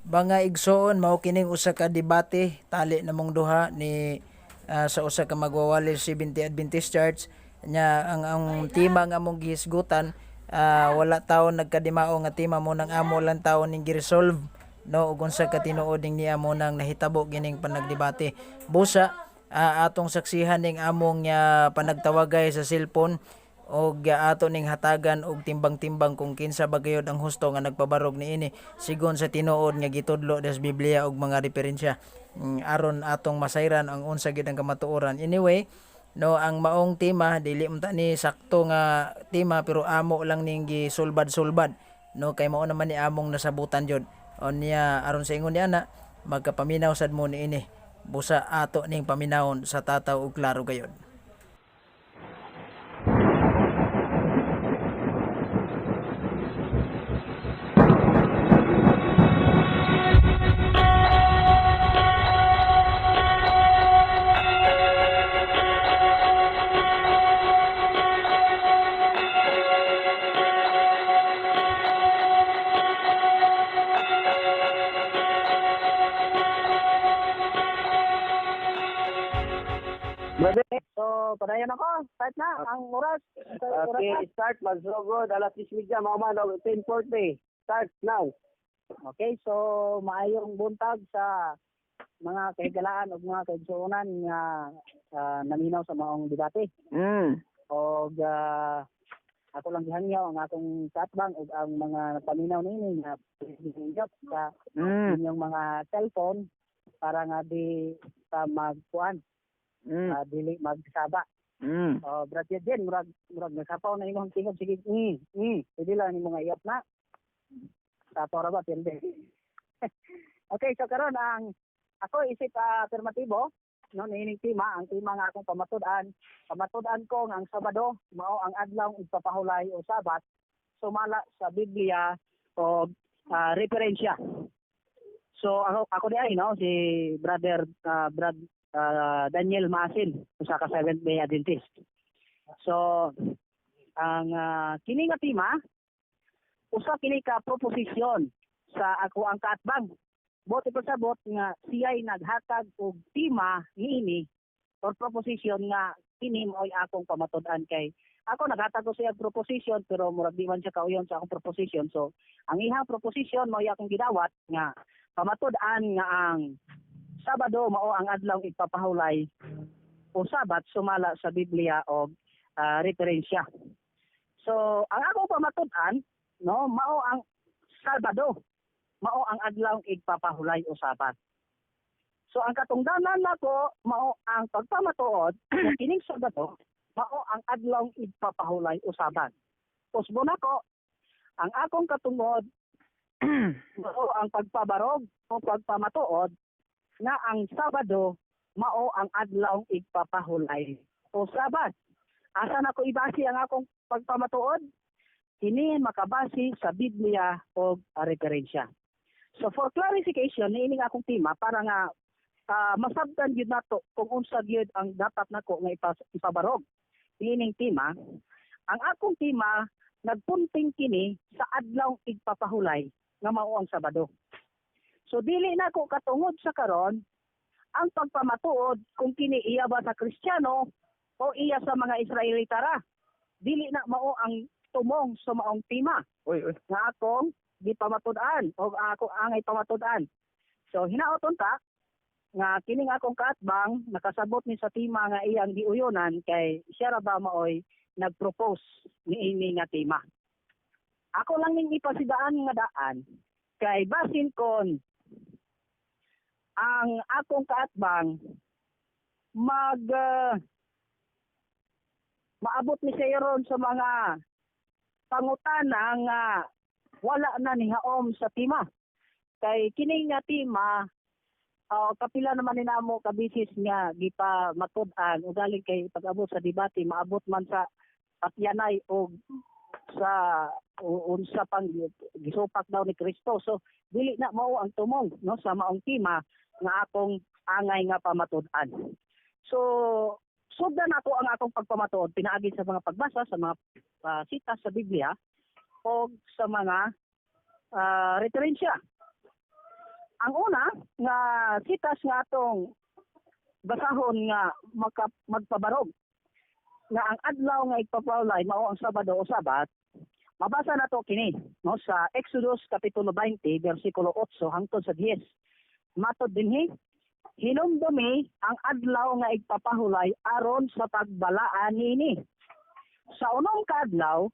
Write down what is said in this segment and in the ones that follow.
Mga igsoon mao kining usa ka debate tali namong duha ni sa usa ka magwawali Seventh-day Adventist Church nya ang tema nga among gihisgutan, wala tawo nagkadimao nga tema mo nang amo lang tawo ning gi-resolve, no, ug unsa ka tinuod ning niya mo nang nahitabo gining panagdebate. Busa atong saksihan ning among panagtawagay sa cellphone og ato ning hatagan og timbang-timbang kung kinsa ba gayud ang husto nga nagpabarog niini sigon sa tinuod nga gitudlo des Biblia og mga referensya, aron atong masayran ang unsa gyud ang kamatuoran. Anyway, no, ang maong tema dili man ta ni sakto nga tema pero amo lang ning gisulbad-sulbad, no, kay mao naman ni among nasabutan jud o niya aron sa ingon ni ana magkapaminaw sad mo niini busa ato ning paminawon sa tataw og klaro gayud. Brother, so padayon ako. Start na ang oras. Okay, start. Magsugod. Alas 10:30. Mama, 10:40. Start now. Okay, so maayong buntag sa mga kahigalaan o mga kaigsuonan nga naminaw sa maong debate. O ako lang gihangyaw ang akong katbang o ang mga paminaw nini nga pinindot sa inyong mga cellphone para nga di sa magkuan. Dili magsaba. Brad din murag nasapaw na imong tingog sige. Pwede lang nimo nga iyap na. Tato ra ba tindi. Okay, so karon ang ako isip alternatibo no niining tema, ang tema nga akong pamatud-an ko nga ang Sabado mao ang adlaw ipapahulay o Sabat sumala sa Biblia o referensya. So ako di ay no si brother Daniel Masin usa ka Seventh-day Adventist. So ang kini nga tema usa kini ka proposisyon sa ako ang kaatbang. Bote pasabot nga siya'y naghatag og tema niini or proposition nga kini mo'y akong pamatud-an kay ako naghatag ko siya proposition pero murag di man siya kauyon sa akong proposition. So ang ihang proposition mo'y akong gidawat nga pamatud-an nga ang Sabado mao ang adlaw ipapahulay o Sabat sumala sa Biblia o referensya. So ang akong pamatud-an no mao ang Sabado mao ang adlaw ipapahulay o Sabat. So ang katungdanan nako mao ang pagpamatuod nga kining Sabado mao ang adlaw ipapahulay o Sabat. Usbo nako ang akong katungod mao ang pagpabarog o pagpamatuod nga ang Sabado mao ang adlaw ipapahulay o Sabat. Asa nako ibase ang akong pagpamatuod? Kini makabase sa Biblia o referensya. So for clarification niining akong tema para nga masabtan gyud nato kung unsa gyud ang dapat nako nga ipabarog. Niining tema, ang akong tema nagpunting kini sa adlaw ipapahulay nga mao ang Sabado. So dili na ko katungod sa karon ang pagpamatuod kung kini iya ba sa Kristiyano o iya sa mga Israelita ra. Dili na mao ang tumong sa maong tema. Nga akong gipamatud-an o ako angay pamatud-an. So hinaoton ta nga kining akong kaatbang nakasabot ni sa tema nga iyang giuyonan kay siya ra ba maoy nagpropose niini nga tema. Ako lang ning ipasidaan nga daan kay basin kon ang akong kaatbang maabot ni sayon sa mga pangutana nga wala na ni haom sa tema. Kay kini nga tema kapila naman ni namo ka bisis nga gipamatud-an ugaling kay pag-abot sa debate maabot man sa patyanay o sa unsa pang gisupak daw ni Kristo. So dili na mao ang tumong no sa maong tema nga akong angay nga pamatud-an. So sugdan ako ang akong pagpamatuod pinaagi sa mga pagbasa sa mga sita sa Biblia o sa mga referensya. Ang una nga sitas nga atong basahon nga magpabarog nga ang adlaw nga igpapawlay mao ang Sabado o Sabat. Mabasa na to kini no sa Exodus kapitulo 20 bersikulo 8 hangtod sa 10. Matod dinhi, hinumdumi ang adlaw nga igpapahulay aron sa pagbalaan niini. Sa unong kaadlaw,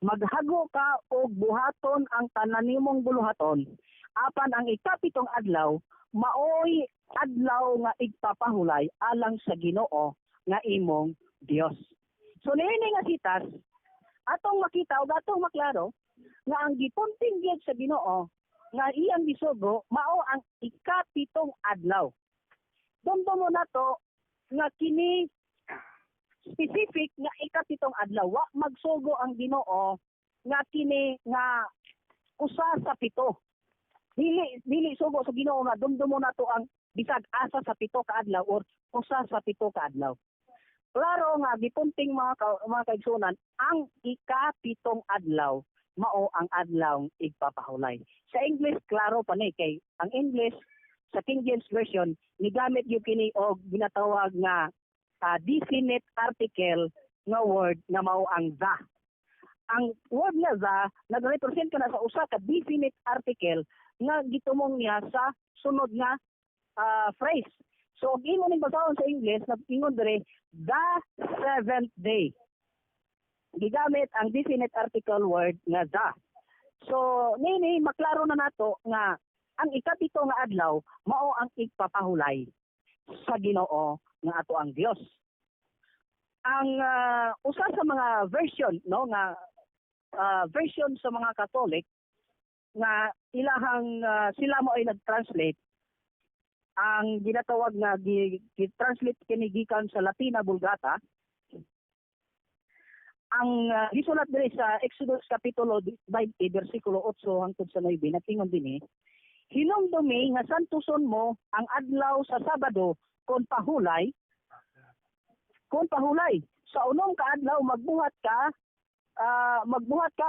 maghago ka og buhaton ang tanan nimong buluhaton. Apan ang ikapitong adlaw, maoy adlaw nga igpapahulay alang sa Ginoo nga imong Dios. So niini nga sitas atong makita o atong maklaro nga ang gipunting gyud sa Ginoo nga iyang gisugo mao ang ikapitong adlaw. Dumdumo na to nga kini specific nga ikapitong adlaw wa magsugo ang Ginoo nga kini nga usa sa pito. Dili sugo sa Ginoo nga dumdumo na to ang bisag asa sa pito ka adlaw or usa sa pito ka adlaw. Klaro nga gipunting mga kaigsunan ang ikapitong adlaw mao ang adlaw igpapahulay. Sa English klaro pa ni kay ang English sa King James version nigamit gyud kini og ginatawag nga definite article nga word nga mao ang the. Ang word nga the nagrepresent kana sa usa ka definite article nga gitumong niya sa sunod nga phrase. So, og imo ning basahon sa English, nag-ingon dire, the seventh day. Gigamit ang definite article word nga the. So, nini, maklaro na nato nga ang ikapito nga adlaw, mao ang igpapahulay sa Ginoo nga ato ang Dios. Ang usa sa mga version, no, nga version sa mga Catholic, nga ilahang sila mo ay nag-translate, ang ginatawag nga gi-translate kini gikan sa Latina Vulgata. Ang gisulat diri sa Exodus kapitulo 20 bersikulo 8 hangtod sa 9 natingon dinhi, hinumdumi nga santuson mo ang adlaw sa Sabado kon pahulay sa unong kaadlaw magbuhat ka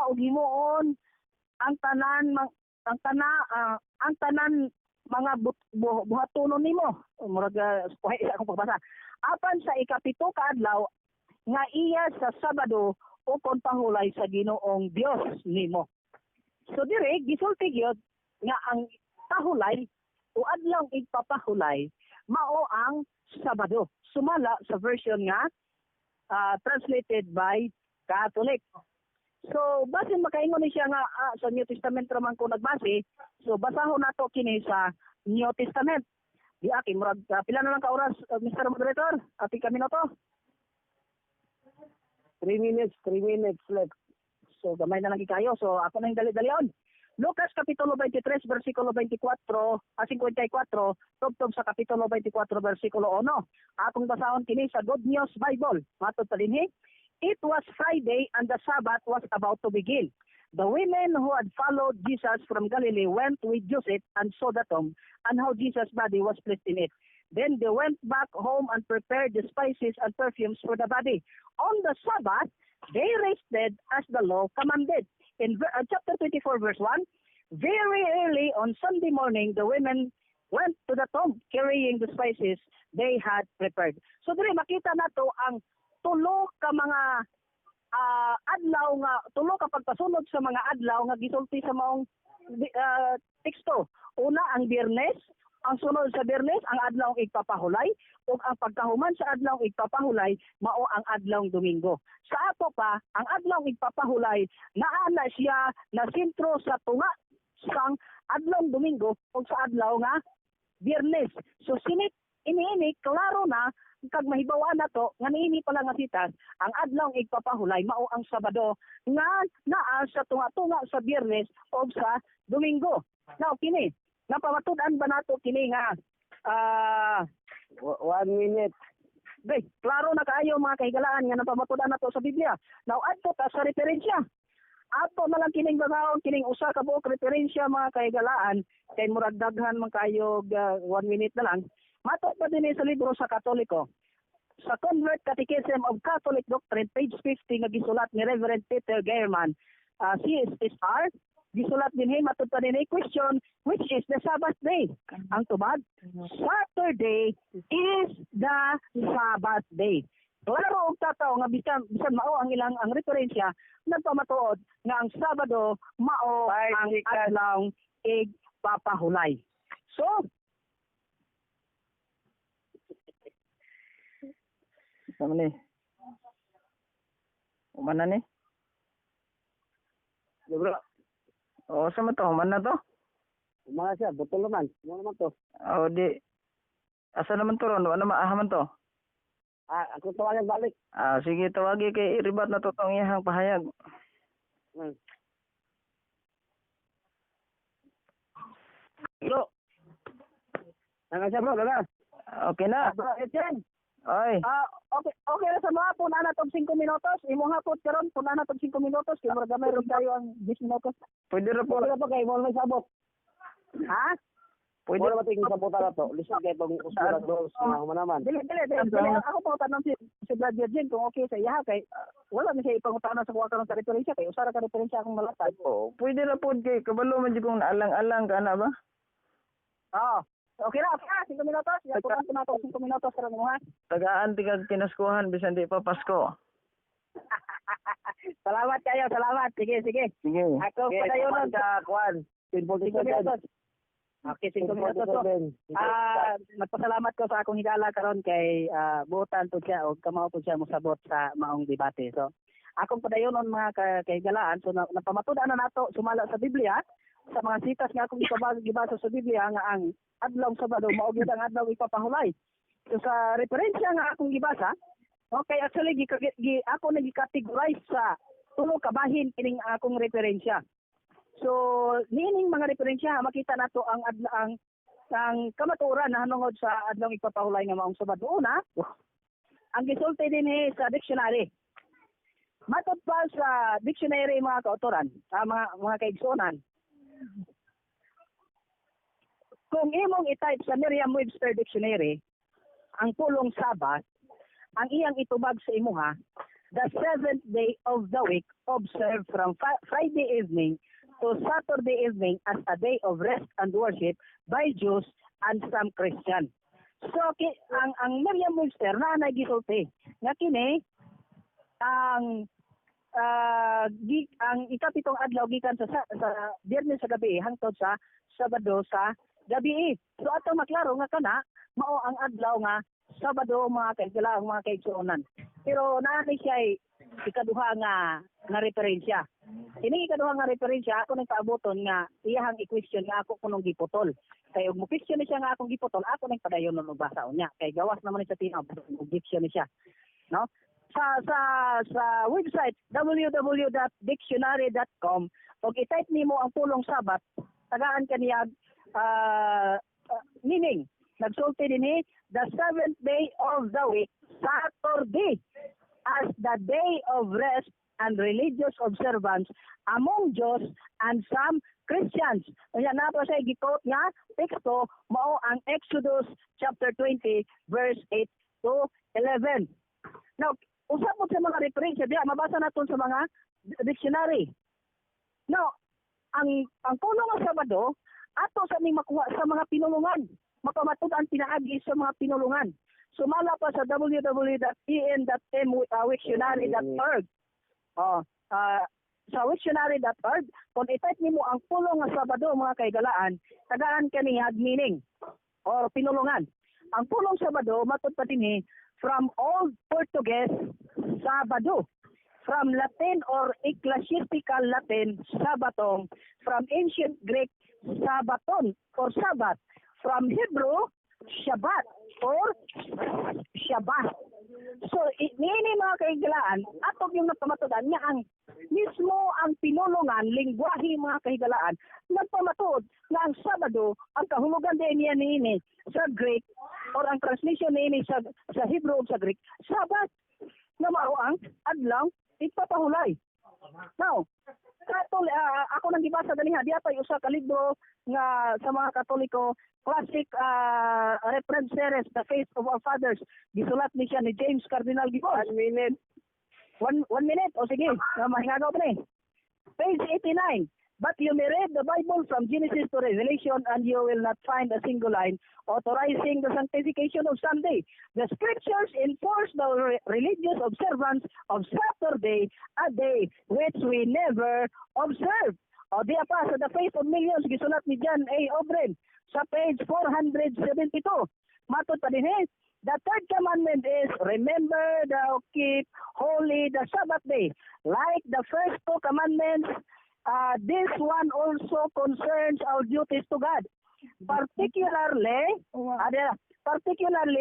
og himuon ang tanan mga buhatonon nimo. Murag akong pagbasa. Apan sa ikapito ka adlaw nga iya sa Sabado o kon pahulay sa Ginoong Dios nimo. So dire gisulti gyud nga ang pahulay o adlaw igpapahulay mao ang Sabado. Sumala sa version nga translated by Catholic. So, basin makaingon ni siya nga sa New Testament raman ko nagbase, so basahon nato kini sa New Testament. Di aki murag pila na lang ka oras, Mr. Moderator? Ati kami na to. 3 minutes left. So, gamay na lang kayo. So, ako na yung dali-dalion. Lucas Kapitulo 23, versikulo 54, 54, tubtob sa Kapitulo 24, versikulo 1. Akong basahon kini sa Good News Bible. Matod pa dinhi. It was Friday and the Sabbath was about to begin. The women who had followed Jesus from Galilee went with Joseph and saw the tomb and how Jesus' body was placed in it. Then they went back home and prepared the spices and perfumes for the body. On the Sabbath, they rested as the law commanded. In chapter 24, verse 1, very early on Sunday morning, the women went to the tomb carrying the spices they had prepared. So dili makita nato ang tulo ka mga adlaw nga tulo ka pagpasunod sa mga adlaw nga gisulti sa maong teksto. Una ang Biyernes, ang sunod sa Biyernes ang adlaw igpapahulay ug ang pagkahuman sa adlaw igpapahulay mao ang adlaw Domingo. Sa ato pa ang adlaw igpapahulay naa na siya na sentro sa tunga sang adlaw Domingo ug sa adlaw nga Biyernes. So sinit ini klaro na kag mahibawan nato nga niini pala nga sitas ang adlaw igpapahulay mao ang Sabado nga naa sa tunga-tunga sa Biyernes o sa Domingo. Now kini napamatud-an ba nato kini nga 1 minute. Bay, klaro na kaayo mga kahigalaan nga napamatud-an nato sa Biblia. Now adto ta sa referensya. Ato na lang kining basahon kining usa ka buok referensya mga kahigalaan kay murag daghan man kayo 1 minute na lang. Matok pa din sa libro sa Katoliko. Sa Convert Catechism of Catholic Doctrine, page 50, nga gisulat ni Reverend Peter Gehrman, CSR, gisulat din matud pa din question, which is the Sabbath day? Sunday ang tubag, Saturday is the Sabbath day. Wala ro og tataw nga bisan mao ang ilang ang referensya nagpamatuod nga ang Sabado mao ang adlaw igpapahulay. So Sama ni. Umana ni? bro, O sama to, umana to? mga siya butol naman. Ano naman to? O di asa naman to ron? Ano maahaman to? Ako tawagan balik. Sige tawagi kay iribat na to tong iyang pahayag. Bro. Nga siya bro, dala. Okay na. Bro, Etienne. Oy. Okay na sa mga puna na tog 5 minutos. Imo hapot karon puna na tog 5 minutos kay murag gamay ron kayo ang 10 minutos. Pwede ra po. Pwede pa kay mo may sabot. Ha? Pwede. Wala ba tingin sabot na to? Lisod kay pag usara bro sa naman. Dili. Ako pa tanong si Brad Virgin kung okay sa iya kay wala man siya ipangutana sa kuha karon sa referensya kay usara ka referensya akong malatag. O, pwede ra po kay kabalo man jud kung alang-alang ka na ba? Oo. Okay na, 5 minutos. Yan po na to 5 minutos karon mo ha. Tagaan tigag kinaskuhan bisan di pa Pasko. Salamat kayo, salamat. Sige. Sige. Ako pa dayon nun sa kuan. 5 minutos. Okay, 5 minutos to. Nagpasalamat ko sa akong higala karon kay buotan to siya o kamao to siya mosabot sa maong debate. So, akong padayonon mga kahigalaan, so napamatud-an na nato sumala sa Biblia sa mga sitas nga akong gibasa sa Biblia nga ang adlaw Sabado mao gyud ang adlaw ipapahulay. So sa referensya nga akong gibasa, okay, actually ako nagi-categorize sa tulo ka bahin kining akong referensya. So niining mga referensya makita nato ang kamatuoran na hanungod sa adlaw ipapahulay nga maong Sabado. Una, ang gisulti dinhi sa dictionary. Matod pa sa dictionary mga kautoran, mga kaigsuonan. Kung imong i-type sa Merriam-Webster Dictionary, ang pulong Sabat, ang iyang itubag sa imuha, the seventh day of the week observed from Friday evening to Saturday evening as a day of rest and worship by Jews and some Christian. So ang Merriam-Webster na gisulti nga kini ang ikapitong adlaw gikan sa Biyernes sa gabi hangtod sa Sabado sa gabi. So ato maklaro nga kana mao ang adlaw nga Sabado mga kaigala mga kaigsuonan. Pero naani siya ikaduha nga referensya. Ini ikaduha nga referensya ako nang paaboton nga iyahang i-question nga ako kunong giputol. Kay og mo question siya nga akong giputol ako nang padayon og basa unya. Kay gawas naman ni sa tinab og diction siya. No? Sa website www.dictionary.com og i-type nimo ang pulong Sabat, tagaan kaniya meaning nagsulti dinhi the seventh day of the week, Saturday, as the day of rest and religious observance among Jews and some Christians. Kaya na po siya gikot nga teksto mao ang Exodus chapter 20 verse 8 to 11. Now, usap mo sa mga referensya diya, mabasa natin sa mga dictionary. Now, ang pulong ng Sabado, ato sa ning makuha sa mga pinulungan. Mapamatud ang pinaagi sa mga pinulungan. Sumala pa sa www.en.mwictionary.org. Sa wictionary.org, kung i-type nimo ang pulong ng Sabado, mga kaigalaan, tagaan kaniyag meaning or pinulungan. Ang pulong Sabado, matud pa dinhi, from Old Portuguese, Sabado. From Latin or ecclesiastical Latin, Sabaton. From Ancient Greek, Sabaton or Sabbath. From Hebrew, Shabbat or Shabbat. So, niini mga kahigalaan, atog yung napamatudan niya ang mismo ang pinulungan, lingwahe mga kahigalaan, nagpamatud na ang Sabado, ang kahulugan din niya niini sa Greek or ang translation niini sa Hebrew o sa Greek, Sabbath, na mao ang adlaw ipapahulay. Now, ako nang gibasa ganiha diya pa usa ka libro nga sa mga Katoliko, classic reference series, The Faith of Our Fathers. Gisulat ni siya ni James Cardinal Gibbons. 1 minute. 1 minute. O sige, mahingagaw pa ni. Page 89. But you may read the Bible from Genesis to Revelation and you will not find a single line authorizing the sanctification of Sunday. The scriptures enforce the religious observance of Saturday, a day which we never observe. O di pa, sa The Faith of Millions, gisulat ni John A. Obren sa page 472. Matod pa din the third commandment is, remember thou keep holy the Sabbath day. Like the first two commandments, this one also concerns our duties to God. Particularly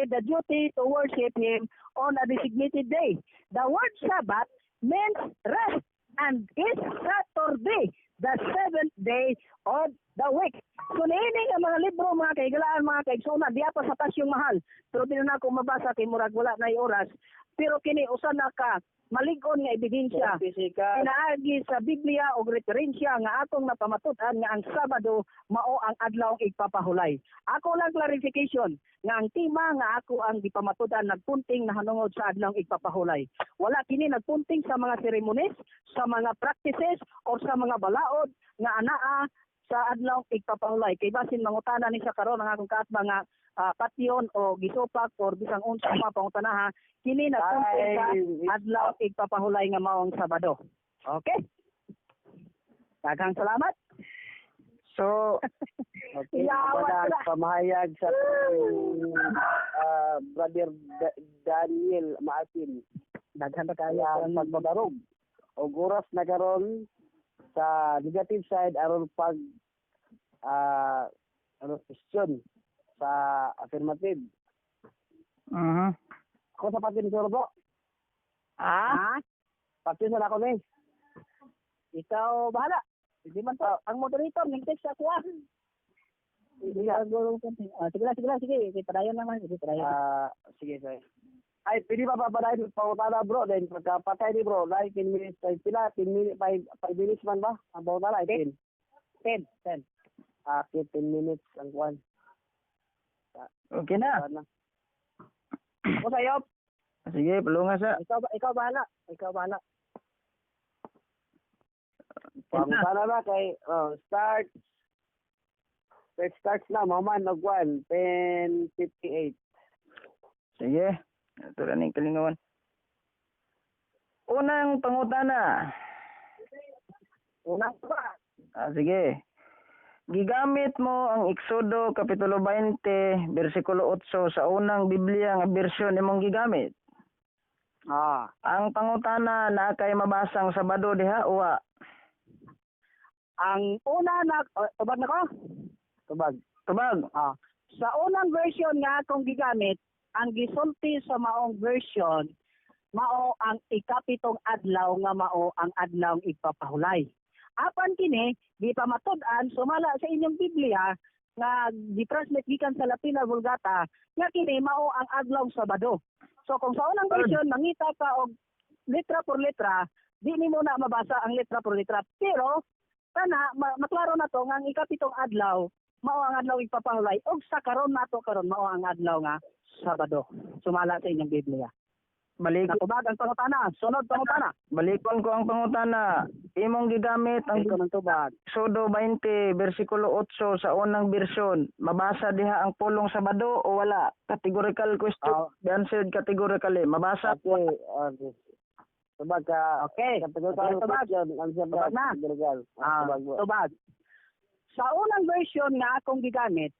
the duty to worship Him on a designated day. The word Sabbath means rest and is Saturday, the seventh day of the week. So niini nga mga libro, mga kaigalaan, mga kaigsunan, diya pa sa Pasyong Mahal. Pero di na ako mabasa kay murag wala na oras. Pero kini usa na ka maligon nga ebidensya pinaagi sa Biblia og referensya nga atong napamatutan nga ang Sabado mao ang adlaw igpapahulay. Ako lang clarification nga ang tema nga ako ang gipamatudan nagpunting nahanungod sa adlaw igpapahulay. Wala kini nagpunting sa mga ceremonies, sa mga practices o sa mga balaod nga anaa sa adlaw igpapahulay. Kay basin mangutana ni sa karon ang akong kaatba nga patyon o gisupak or bisang unsa pa pangutanaha kini nagpunting sa adlaw igpapahulay nga maong Sabado. Okay? Daghang salamat. So, okay, pamahayag sa Brother Daniel Maasin. Daghang kayo ang pagbabarog. Og oras na karon sa negative side aron pag question sa affirmative. Ako sa patin sir po. Patin na ako ni. Ikaw bahala. Hindi man to. Ang moderator, nag-text ako Sige lang. Sige, padayon naman. Sige, sir. Ay, pwede pa papadayon pangutana bro. Then pagkapatay ni bro, like 10 minutes, 10 minutes, 5 minutes man ba? Ang pangutana, 10. 10. Okay, 10 minutes ang kwan. Okay na. Ako sa'yo. Sige, palunga sa. Ikaw bahala. Pangutana na kay start. Let's start na, maman, nagwan, 10:58. Sige. Ito na ning kalingawan. Unang pangutana. Unang ba? Sige. Gigamit mo ang Exodo Kapitulo 20, versikulo 8 sa unang Biblia nga bersyon imong gigamit. Ang pangutana na kay mabasang Sabado diha uwa. Ang una tubag na ko? Tubag. Sa unang version nga akong gigamit, ang gisulti sa maong version, mao ang ikapitong adlaw nga mao ang adlaw igpapahulay. Apan kini gipamatud-an sumala sa inyong Biblia nga gi-translate gikan sa Latina Vulgata nga kini mao ang adlaw Sabado. So kung sa unang version mangita ka og letra por letra, di nimo na mabasa ang letra por letra. Pero kana maklaro na to nga ang ikapitong adlaw mao ang adlaw igpapahulay og sa karon nato karon mao ang adlaw nga Sabado. Sumala sa inyong Biblia. Nakubag ang pangutana. Sunod pangutana. Balikon ko ang pangutana. Imong gigamit ang Exodo 20, versikulo 8 sa unang bersyon. Mabasa diha ang pulong Sabado o wala? Categorical question. Answered categorically. Mabasa. Okay. Tubag ka. Okay. Categorical question. Tubag na. Tubag. Sa unang version nga akong gigamit,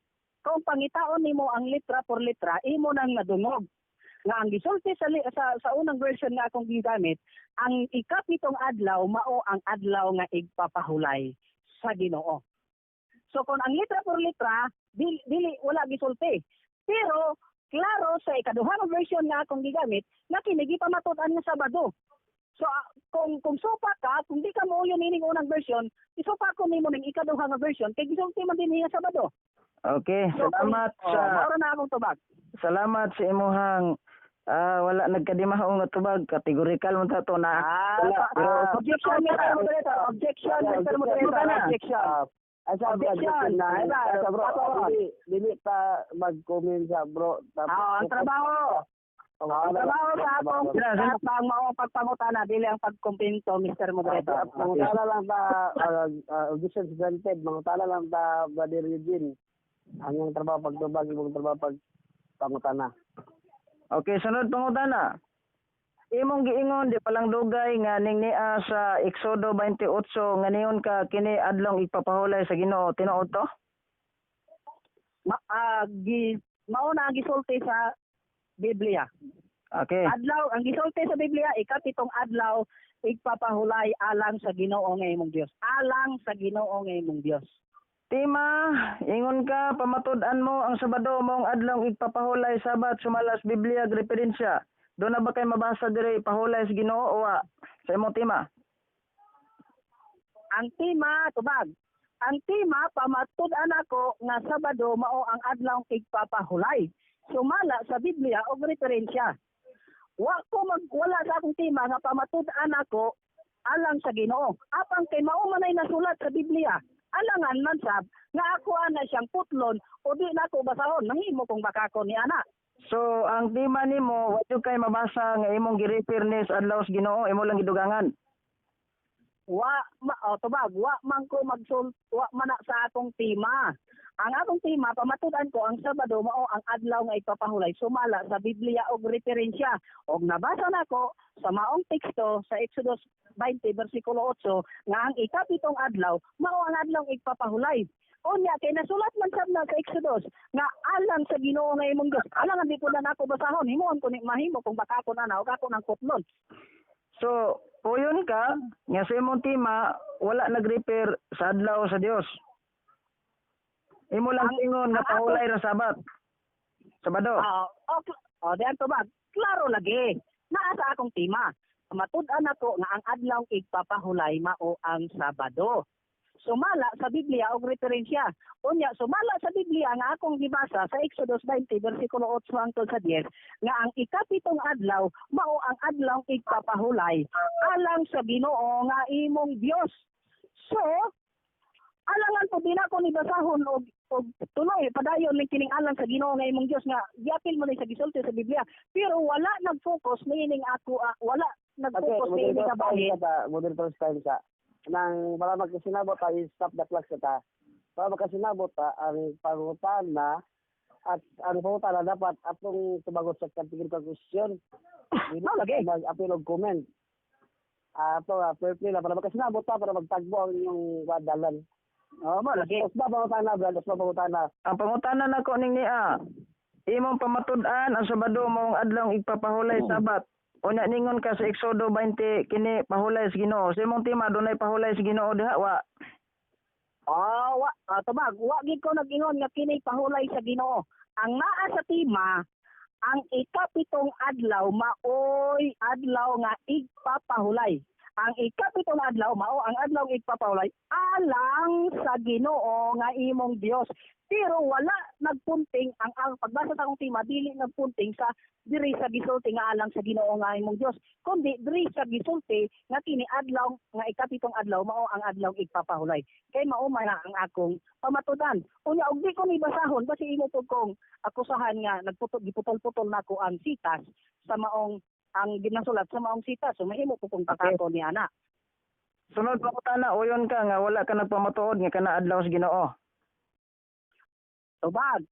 kung pangitaon nimo ang letra por letra, imo nang nadungog. Nga ang gisulti sa unang version nga akong gigamit, ang ikapitong adlaw mao ang adlaw nga igpapahulay sa Ginoo. So kung ang letra por letra dili wala gisulti. Pero klaro sa ikaduhang version nga akong gigamit, nga kini gipamatud-an nga Sabado. So kung supa ka, kung di ka mo yun ining unang version, isupa ko nimo ning ikaduhang version kay gisulti man din niya Sabado. Okay, salamat mao na akong tubag. Salamat sa imuhang wala nagkadimahong nga tubag, categorical man ta to na. Objection, Mr. Moderator. Objection. Dili pa mag-comment sa bro. Ang trabaho. Trabaho sa akong lahat ang mao pagpangutana dili ang pagkumpinto, Mr. Moderator. Mangutala lang ta, audition presented, mangutala lang ta, Brother Eugene. Ang yung trabaho pagtubag, yung trabaho pagpangutana. Okay, sunod pangutana. Imong giingon di palang dugay nga ning niya sa Exodo 28 nga niyon ka kini adlong ipapahulay sa Ginoo, tinuod to? Mauna ang gisulti sa Biblia. Okay. Adlaw ang gisulti sa Biblia ikapitong adlaw igpapahulay alang sa Ginoo nga imong Dios. Alang sa Ginoo nga imong Dios. Tima, ingon ka pamatud-an mo ang Sabado mong adlong igpapahulay Sabat sumalas Biblia ag referensya. Do na ba kay mabasa diri pahulay sa Ginoo o wa? Sa imong tima. Ang tema tubag. Ang tema pamatud-an ako nga Sabado mao ang adlaw igpapahulay. Sumala sa Biblia og referensya. Wala sa akong tema nga pamatud-an ako alang sa Ginoo. Apang kay mao man ay nasulat sa Biblia. Alangan man sab nga ako ana siyang putlon o di na ko basahon mahimo kong bakakon ni ana. So ang tima nimo wa jud kay mabasa nga imong gi-refer ni sa adlaw sa Ginoo, imo lang gidugangan. Tubag wa man ko wa man na sa akong tema. Ang akong tema pamatud-an ko ang Sabado mao ang adlaw nga ipapahulay sumala sa Biblia og referensya. Og nabasa nako sa maong teksto sa Exodus 20 bersikulo 8 nga ang ikapitong adlaw mao ang adlaw ipapahulay. Unya kay nasulat man sab na sa Exodus nga alang sa Ginoo nga imong Dios. Alang di ko na nako basahon himuon ko ni mahimo kung baka ko na og ako nang kutlon. So, puyon ka nga sa imong tema wala nag-refer sa adlaw sa Dios. Imo lang ingon nga pahulay ra Sabat. Sabado. Diyan to ba? Klaro lagi. Naa sa akong tema. Matud-an ako nga ang adlaw igpapahulay mao ang Sabado. Sumala sa Biblia og referensya. Unya sumala sa Biblia nga akong gibasa sa Exodus 20 bersikulo 8 hangtod sa 10 nga ang ikapitong adlaw mao ang adlaw igpapahulay alang sa Ginoo nga imong Dios. So, alangan po din ako ni basahon og tuloy padayon ning kining alang sa Ginoo nga imong Dios nga giapil mo ni sa gisulti sa Biblia pero wala nag-focus niining ako wala nag-focus niining sa bahin. Moderator style sa nang para magkasinabot tayo stop the clock sa para magkasinabot ang pangutana at ang pangutana dapat atong tubagot sa katigil ka question. Lagi Mag-apil og comment. Ato fair play na para magkasinabot para magtagbo ang inyong wadalan. lagi. Usba pangutana, brad. Usba pangutana. Ang pangutana nako ning niya. Imong pamatud-an ang Sabado mong adlaw igpapahulay Sabat. Unya ningon ka sa Exodo 20 kini pahulay sa Ginoo. Sa imong tema dunay pahulay sa Ginoo diha wa? Tubag, wa gid ko nag-ingon nga kini pahulay sa Ginoo. Ang naa sa tema, ang ikapitong adlaw maoy adlaw nga igpapahulay. Ang ikapitong adlaw mao ang adlaw igpapahulay alang sa Ginoo nga imong Dios. Pero wala nagpunting ang pagbasa sa akong tema dili nagpunting sa diri sa gisulti nga alang sa Ginoo nga imong Dios, kundi diri sa gisulti nga kini adlaw nga ikapitong adlaw mao ang adlaw igpapahulay. Kay mao man ang akong pamatudan. Unya og di ko ni basahon basi imo pud kong akusahan nga giputol-putol nako ang sitas sa maong ang ginasulat sa maong sitas. So mahimo ko kong takako ni ana. Sunod pangutana uyon ka nga wala ka nagpamatuod nga kana adlaw sa Ginoo. Tubag.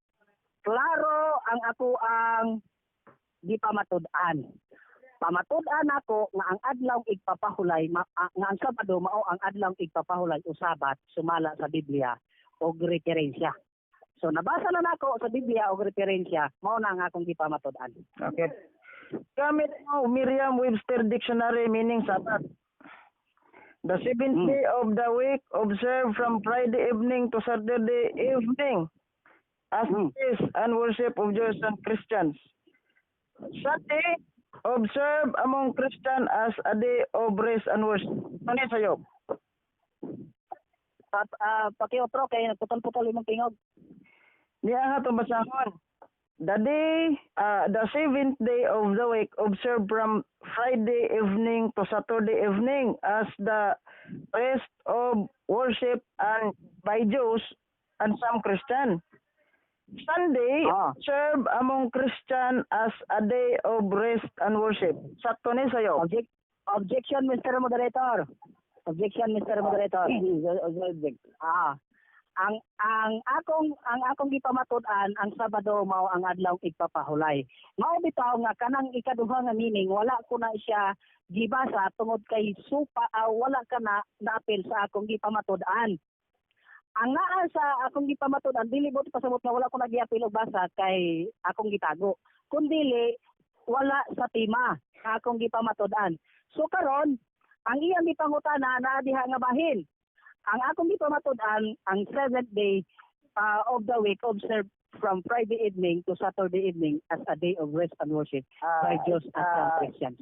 Klaro ang ako ang gipamatud-an. Pamatud-an ako nga ang adlaw igpapahulay nga ang Sabado mao ang adlaw igpapahulay o Sabat sumala sa Biblia og referensya. So nabasa na nako sa Biblia og referensya mao na ang akong gipamatud-an. Okay. Gamit mo Merriam-Webster Dictionary meaning Sabat. The seventh day of the week observed from Friday evening to Saturday evening as is and worship of Jews and Christians. Sunday observed among Christian as a day of rest and worship. Ano sa'yo? Pakiotro kay nagputol-putol imong tingog. Niya nga basahon. The seventh day of the week observed from Friday evening to Saturday evening as the rest of worship and by Jews and some Christian. Sunday, Ah. serve among Christian as a day of rest and worship. Sakto ni sayo. Objection, Mr. Moderator. Objection, Mr. Moderator. Object. Ang akong gipamatud-an ang Sabado mao ang adlaw igpapahulay. Mao bitaw nga kanang ikaduha nga meaning wala ko na siya gibasa tungod kay wala ka na naapil sa akong gipamatud-an. Ang naa sa akong gipamatud-an dili mo pasabot nga wala ko na giapil og basa kay akong gitago. Kundili wala sa tema nga akong gipamatud-an. So karon ang iyang gipangutana naa diha nga bahin. Ang akong gipamatud-an ang 7th day of the week observed from Friday evening to Saturday evening as a day of rest and worship by Jews and some Christians.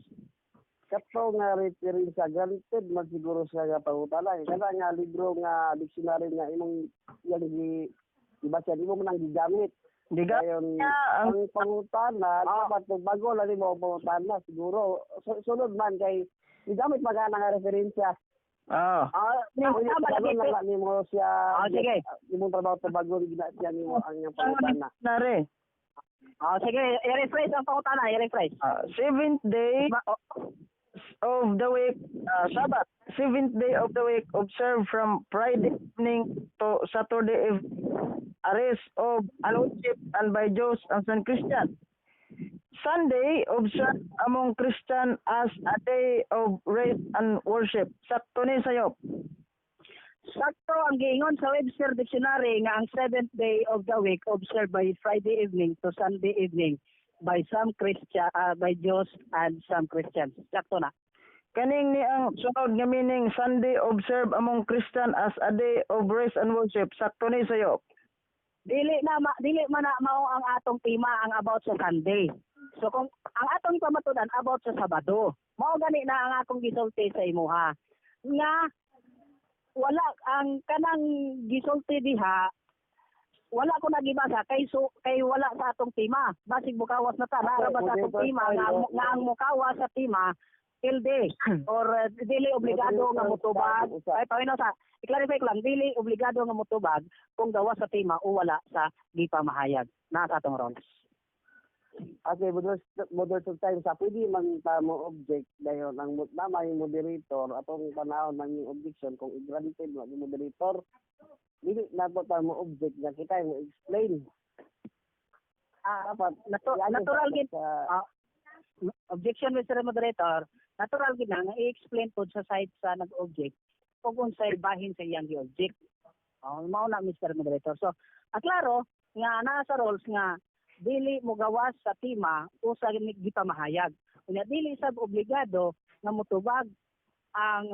Kato nga referring sa granted man siguro siya nga pangutana. Kada nga libro nga dictionary nga imong yang gibasa di mo man ang gigamit. Diga Dayon ang ang pangutana dapat bago lang mo ang pangutana siguro sunod man kay gigamit magana nga referensya. Tama lagi. Lang mo siya. Sige. Imong trabaho sa bago siya nimo ang iyang pangutana. nare. Sige, i-rephrase ang pangutana, i-rephrase. 7th day of the week, Sabbath. 7th day of the week, observe from Friday evening to Saturday evening. A rest of worship and by Jews and some Christian. Sunday, observe among Christian as a day of rest and worship. Sakto ni sayo. Sakto ang giingon sa Webster Dictionary nga ang 7th day of the week observed by Friday evening to Sunday evening by some Christian, by Jews and some Christians. Sakto na. Kaning ni ang sunod nga meaning Sunday, observe among Christian as a day of rest and worship. Sakto ni sayo. Dili man na mao ang atong tema ang about sa Sunday. So kung ang atong pamatudan about sa Sabado, mao gani na ang akong gisulti sa imuha. Nga wala ang kanang gisulti diha wala ko nagibasa kay wala sa atong tema. Basig mukawas na ta na ba sa atong tema nga ang mukawas sa tema ilde or dili obligado nga mutubag. Ay pawino sa i-clarify ko lang dili obligado nga mutubag kung gawas sa tema o wala sa gipamahayag na sa atong roles. Okay, moderator time sa pwede man ta mo object dayon ang tama yung moderator atong panahon ng yung objection kung i-granted mo yung moderator dili na po ta mo object nga kita mo explain. Dapat Natural gid objection, Mr. Moderator, natural gid na nga i-explain po sa side sa nag-object kung unsay bahin sa iyang gi-object. Mao na, Mr. Moderator. So, klaro nga naa sa rules nga dili mo gawas sa tema o sa gipamahayag. Unya dili sab obligado nga motubag ang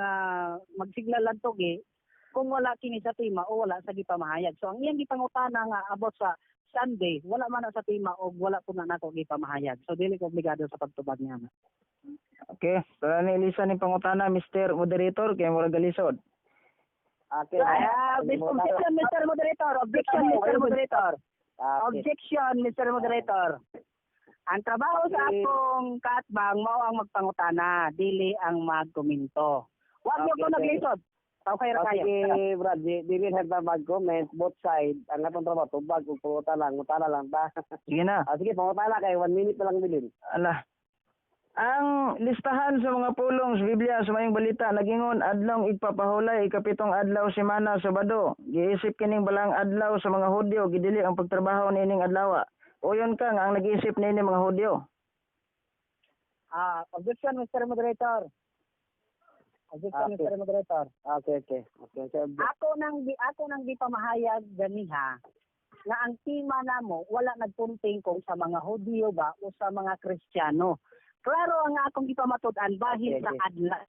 magsiglalan togi kung wala kini sa tema o wala sa gipamahayag. So ang iyang gipangutana nga about sa Sunday, wala man na sa tema o wala po na nako gipamahayag. So dili ko obligado sa pagtubag niya. Okay, para ni Elisa ni pangutana, Mr. Moderator, kay mura galisod. Okay. Objection, Mr. Moderator. Objection, Mr. Moderator. Objection, Mr. Moderator. Ang trabaho sa akong kaatbang mao ang magpangutana, dili ang magkomento. Huwag niyo ko naglisod. Okay ra kayo. Okay, Brad, dili na mag-comment both side. Ang atong trabaho tubag ug pangutana lang ta. Sige na. Sige, pangutana kay 1 minute na lang bilin. Ala. Ang listahan sa mga pulong sa Biblia sa mayong balita nagingon adlaw igpapahulay ikapitong adlaw semana Sabado. Giisip kining balang adlaw sa mga Hudyo gidili ang pagtrabaho nining adlaw. Uyon ka nga ang nag-iisip nini mga Hudyo. Objection, Mr. Moderator. Objection, Okay. Mr. Moderator. Okay. So, Ako nang di pamahayag ganiha na ang tema namo wala nagpunting kung sa mga Hudyo ba o sa mga Kristiyano. Klaro ang akong gipamatud-an bahin Okay. sa adlaw